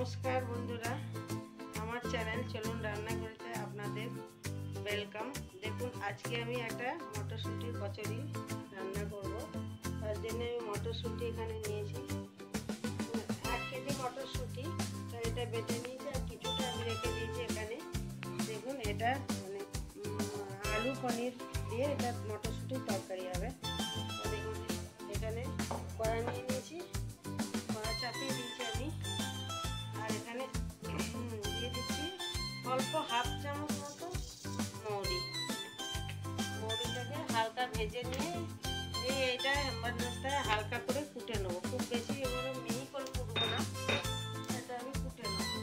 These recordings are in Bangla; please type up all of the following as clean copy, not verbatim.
নমস্কার বন্ধুরা, আমার চ্যানেল চলুন রান্না করতে আপনাদের ওয়েলকাম। দেখুন আজকে আমি একটা মটরশুঁটির কচুরি রান্না করব। তার জন্য আমি মটরশুঁটি এখানে নিয়েছি 1 কেজি মটরশুঁটি। তো এটা বেটে নিয়েছি আর কিছুটা আমি রেখে দিয়েছি এখানে। দেখুন এটা মানে আলু পনির দিয়ে এটা মটরশুঁটির তরকারি হবে। দেখুন এখানে কড়া নিয়ে নিয়েছি, কড়া চাপিয়ে দিয়েছি আমি। আর এখানে দিয়ে দিচ্ছি অল্প হাফ চামচ মতো মৌরিটাকে হালকা ভেজে নিয়ে এইটা হেমবাদনাস্তায় হালকা করে কুটে নেবো। খুব বেশি এবারে মিহি করে কুটবো না, এটা আমি কুটে নেবো।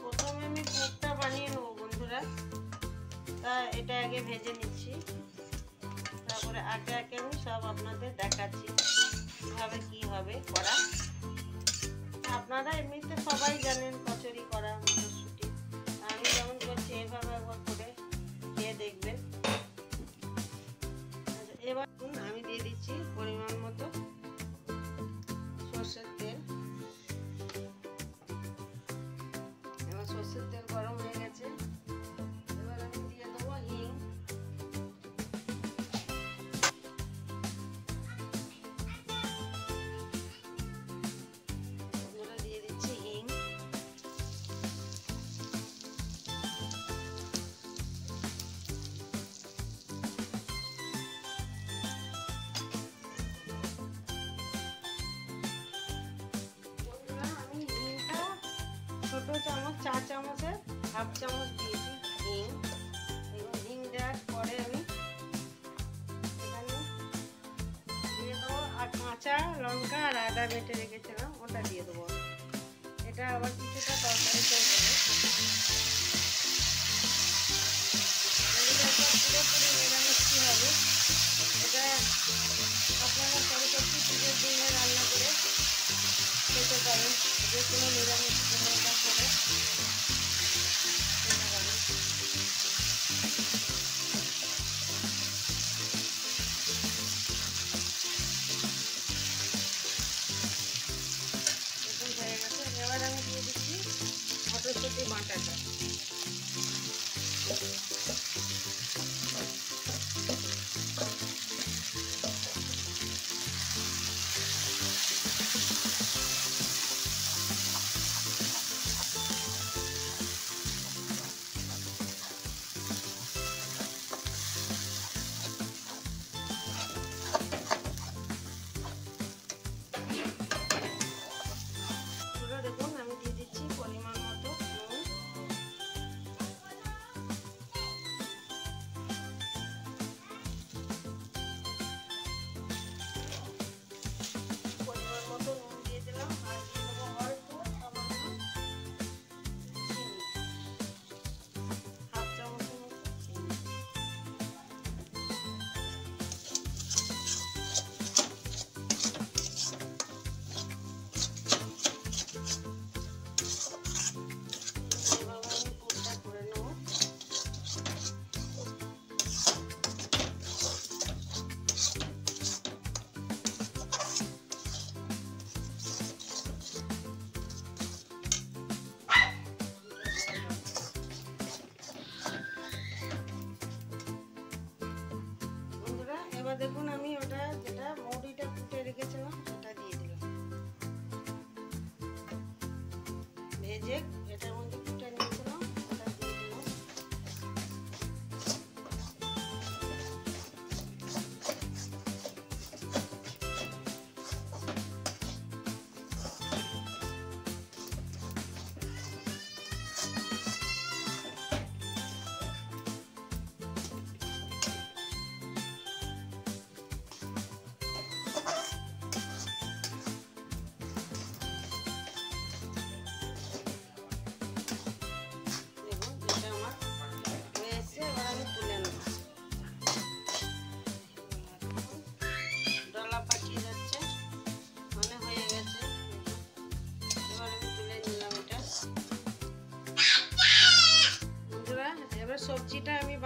প্রথমে আমি পুরটা বানিয়ে নেবো বন্ধুরা, তা এটা আগে ভেজে নিচ্ছি, তারপরে একে একে আমি সব আপনাদের দেখাচ্ছি কিভাবে কি হবে করা। আপনারা এমনিতে সবাই জানেন কচুরি করা মটরশুঁটি, আমি যেমন করছি এইভাবে একবার করে খেয়ে দেখবেন। এবার আমি দিয়ে দিচ্ছি পরিমাণ মতো সর্ষের তেল। এবার সর্ষের তেল গরম হয়ে গেছে, এবার আমি দিয়ে দেবো হিং। দিয়ে দিচ্ছি হিং। আমি হিংটা ছোট চামচ 4 চামচের হাফ চামচ দিয়েছি হিং। এবং হিং দেওয়ার পরে আমি এখানে দিয়ে দেবো আর কাঁচা লঙ্কা আর আদা বেটে রেখেছিলাম ওটা দিয়ে দেবো। এটা আবার কিছুটা তরকারি করে দেবো। পুরোপুরি নিরামিষ হবে এটা, আপনারা সরস্বতী পুজোর দিনে রান্না করে খেতে পারেন, যে কোনো নিরামিষ করে খেতে পারেন। দেখুন হয়ে গেছে, এবার আমি দিয়ে দিচ্ছি মটরশুঁটি বাটাটা। দেখুন আমি দিয়ে দিচ্ছি পরিমাণ মতো নুন। পরিমাণ মতো নুন দিয়ে দিলাম আর দিয়ে দেবো অল্প সামান্য চিনি, হাফ চামচের মতো চিনি। এবার দেখুন আমি ওটা যেটা মৌরিটা কুটে রেখেছিলাম সেটা দিয়ে দিলাম, ভেজে এটার মধ্যে কুটে নিয়েছিলাম ওটা দিয়ে দিলাম।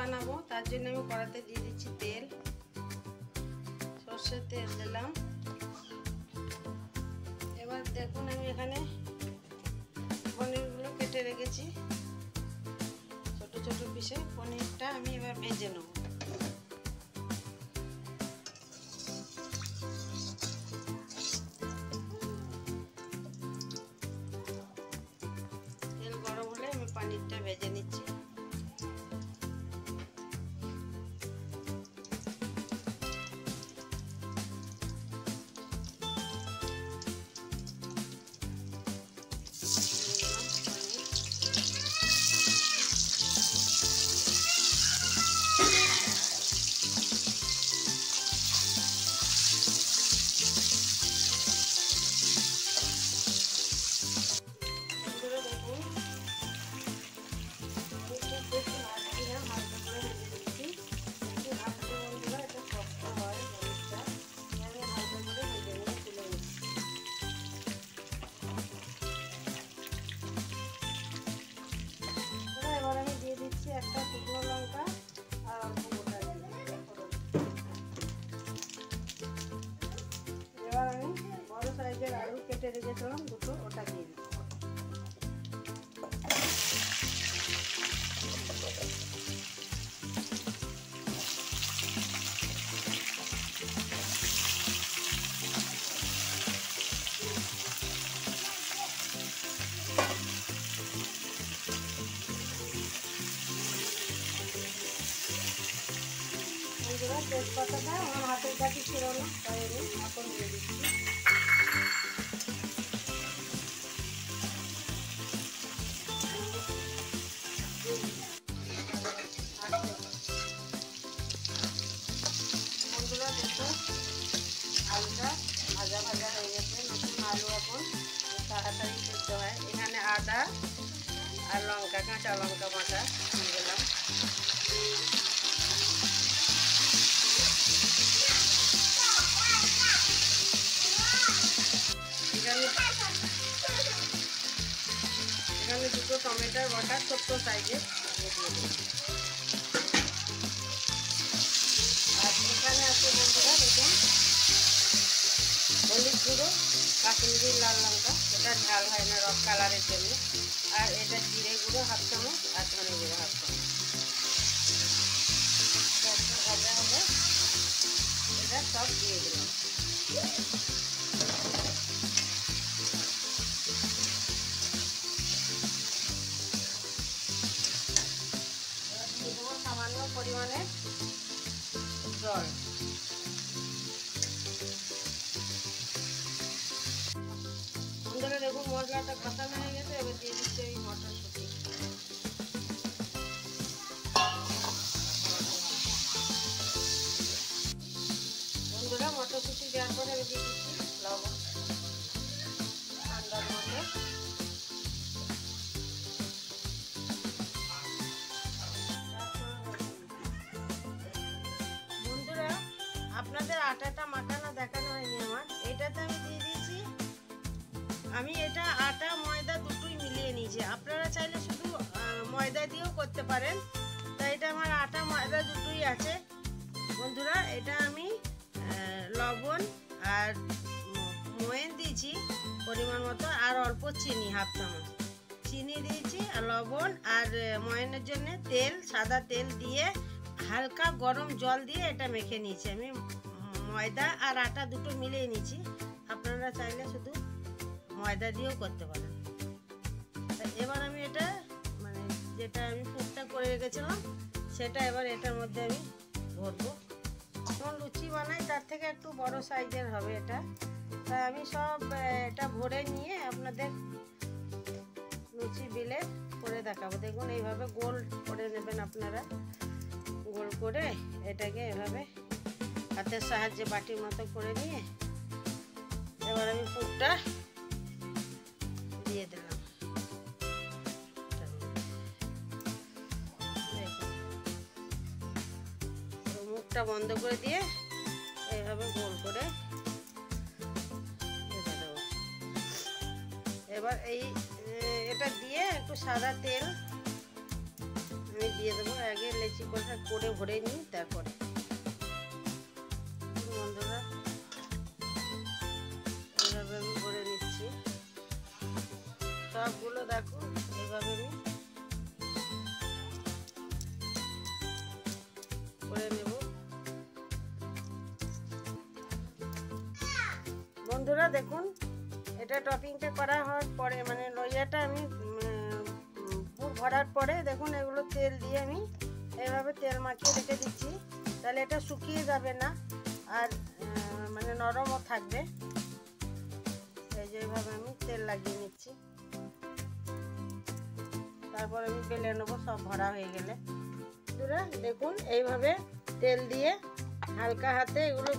বানাবো, তার জন্য আমি কড়াতে দিয়ে দিচ্ছি তেল। সর্ষের তেল দিলাম। এবার দেখুন আমি এখানে পনিরগুলো কেটে রেখেছি ছোট ছোট পিসে। পনিরটা আমি এবার ভেজে নেব। তেল গরম হলে আমি পনিরটা ভেজে নিচ্ছি। একটা শুকনো লঙ্কা আর অল্প গোটা জিরে। এবার আমি বড় সাইজের আলু কেটে রেখেছিলাম দুটো, ওটা দিয়ে দিচ্ছি। তেজপাতাটা আমার হাতের কাছে ছিল না, তাই আমি এখন দিয়ে দিচ্ছি। বন্ধুরা দেখো আলুটা ভাজা ভাজা হয়ে গেছে। নতুন আলু এখন তাড়াতাড়ি সেদ্ধ হয়। এখানে আদা আর লঙ্কা, কাঁচা লঙ্কা বাটা দিয়ে দিলাম। এখানে দুটো টমেটোর বাটা ছোট্ট সাইজের দিয়ে দিই। আর এখানে আছে বন্ধুরা দেখুন হলুদ গুঁড়ো, কাশ্মীরি লাল লঙ্কা, এটা ঝাল হয় না, রক কালারের জন্য। আর এটা জিরে গুঁড়ো হাফ চামচ আর ধনে গুঁড়ো হাফ চামচ। ভাজা হবে, এটা সব দিয়ে দিলাম। সামান্য পরিমাণে জল। বন্ধুরা দেখুন মশলাটা কষানো হয়ে গেছে। এবার দিয়ে দিচ্ছি এই মটরশুঁটি। বন্ধুরা মটরশুঁটি দেওয়ার পরে আমি দিয়ে দিচ্ছি লবণ আন্দাজ মতো। বন্ধুরা আপনাদের আটাটা মাখানো দেখানো হয়নি আমার। এটাতে আমি দিয়ে দিয়েছি, আমি এটা আটা ময়দা দুটোই মিলিয়ে নিয়েছি। আপনারা চাইলে শুধু ময়দা দিয়েও করতে পারেন। তাই এটা আমার আটা ময়দা দুটোই আছে। বন্ধুরা এটা আমি লবণ আর ময়ন দিয়েছি পরিমাণ মতো, আর অল্প চিনি হাফ চামচ চিনি দিয়েছি, আর লবণ আর ময়নের জন্য তেল, সাদা তেল দিয়ে হালকা গরম জল দিয়ে এটা মেখে নিয়েছি। আমি ময়দা আর আটা দুটো মিলিয়ে নিয়েছি। আপনারা চাইলে শুধু ময়দা দিয়েও করতে পারেন। এবার আমি এটা মানে যেটা আমি পুরটা করে রেখেছিলাম সেটা এবার এটার মধ্যে আমি ভরবো। যেমন লুচি বানাই তার থেকে একটু বড় সাইজের হবে এটা। তাই আমি সব এটা ভরে নিয়ে আপনাদের লুচি বেলে করে দেখাবো। দেখুন এইভাবে গোল করে নেবেন আপনারা। গোল করে এটাকে এভাবে হাতের সাহায্যে বাটির মতো করে নিয়ে এবার আমি পুরটা দিয়ে দিলাম। মুখটা বন্ধ করে দিয়ে এইভাবে গোল করে রেখে দেবো। এবার এটা দিয়ে একটু সাদা তেল আমি দিয়ে দেবো। আগে লেচি করে ভরে নিই, তারপরে বন্ধুরা এইভাবে আমি ভরে নিচ্ছি সবগুলো। দেখো এইভাবে আমি করে নেব। বন্ধুরা দেখুন, এটা টপিংটা করা হওয়ার পরে মানে লইয়াটা আমি পুর ভরার পরে দেখুন এগুলো তেল দিয়ে আমি এইভাবে তেল মাখিয়ে রেখে দিচ্ছি। তাহলে এটা শুকিয়ে যাবে না আর মানে নরমও থাকবে। এই যে এইভাবে আমি তেল লাগিয়ে নিচ্ছি, তারপর আমি বেলে নেবো সব ভরা হয়ে গেলে। বন্ধুরা দেখুন এইভাবে তেল দিয়ে হালকা হাতে এগুলো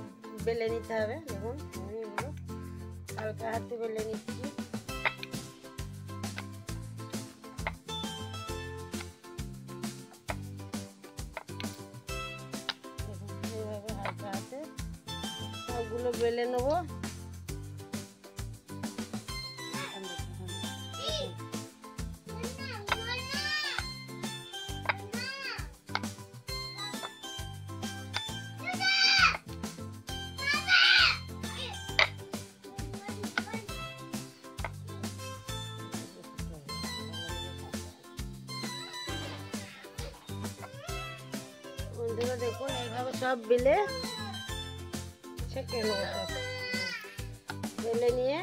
বেলে নিতে হবে। দেখুন আমি এগুলো হালকা হাতে বেলে নিচ্ছি। এইভাবে হালকা হাতে সবগুলো বেলে নেবো। বন্ধুরা দেখুন এইভাবে সব বেলে ছেঁকে নেব, সব বেলে নিয়ে।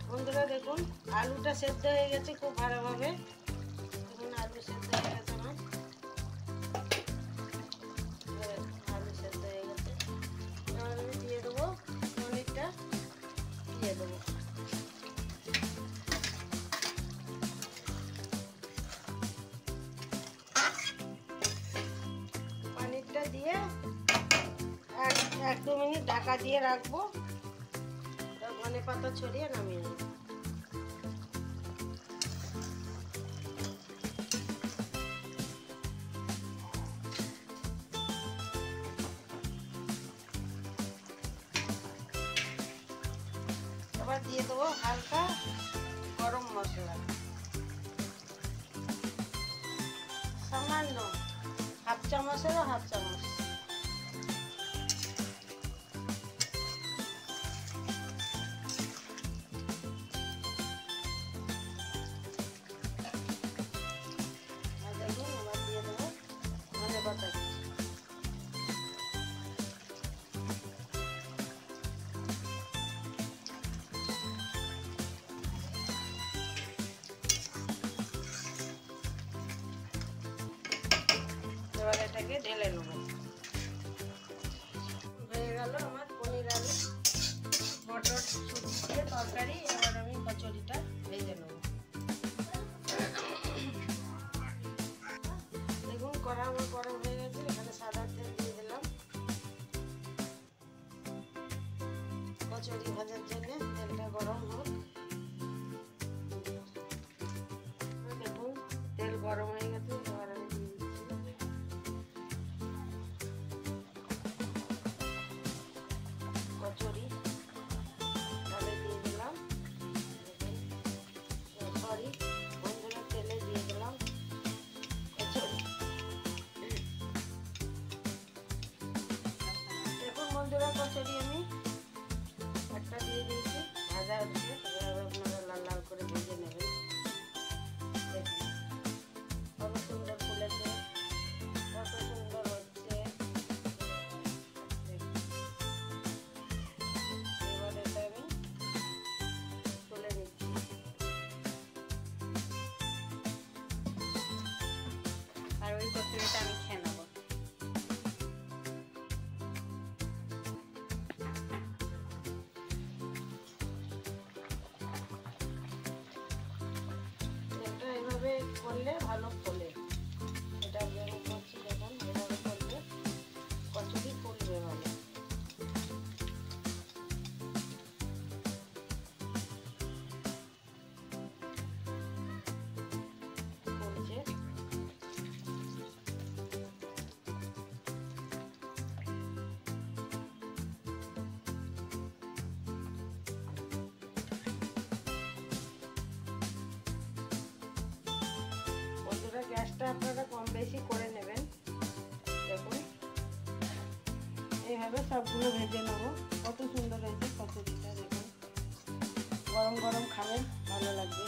বন্ধুরা দেখুন আলুটা সেদ্ধ হয়ে গেছে খুব ভালোভাবে। দেখুন আলু সেদ্ধ হয়ে গেছে আমার, আলু সেদ্ধ হয়ে গেছে। এবার আমি দিয়ে দেবো পনিরটা, দিয়ে দেবো। পনিরটা দিয়ে 1-2 মিনিট ঢাকা দিয়ে রাখবো, ধনে পাতা ছড়িয়ে নামিয়ে নেব। এবার দিয়ে দেবো হালকা গরম মশলা, সামান্য 1/2 চামচেরও 1/2 চামচ। দেখুন এবার দিয়ে দেবো ধনে পাতা। এবার এটাকে ঢেলে নেব। হয়ে গেল আমার পনির আলু মটর শুটি দিয়ে তরকারি। এবার আমি কচুরিটা ভেজে নেব। দেখুন কড়া আমার গরম হয়ে গেছে, এখানে সাদা তেল দিয়ে দিলাম কচুরি ভাজার জন্য। তেলটা গরম হোক। দেখুন তেল গরম হয়ে গেছে, এবার আমি দিয়ে দিচ্ছি কচুরি। তাহলে দিয়ে দিলাম, সরি বন্ধুরা তেলে দিয়ে দিলাম কচুরি। দেখুন বন্ধুরা কচুরি আমি একটা দিয়ে দিয়েছি, ভাজা হচ্ছে। এভাবে আপনারা লাল লাল করে ভেজে নেবেন। দেখুন কত সুন্দর ফুলেছে, কত সুন্দর হচ্ছে। এবার এটা আমি তুলে নিচ্ছি। আর ওই কচুরিটা আমি খেয়ে নেবো। এটা এভাবে করলে ভালো ফোলে। এটা যেমন করছি দেখুন, এভাবে করলে কচুরি ফুলবে ভালো। ফুলছে। বন্ধুরা আঁচটা আপনারা কম বেশি করে নেবেন। দেখুন এইভাবে সবগুলো ভেজে নেবো। কত সুন্দর হয়েছে কচুরিটা, দেখুন গরম গরম খাবেন ভালো লাগবে।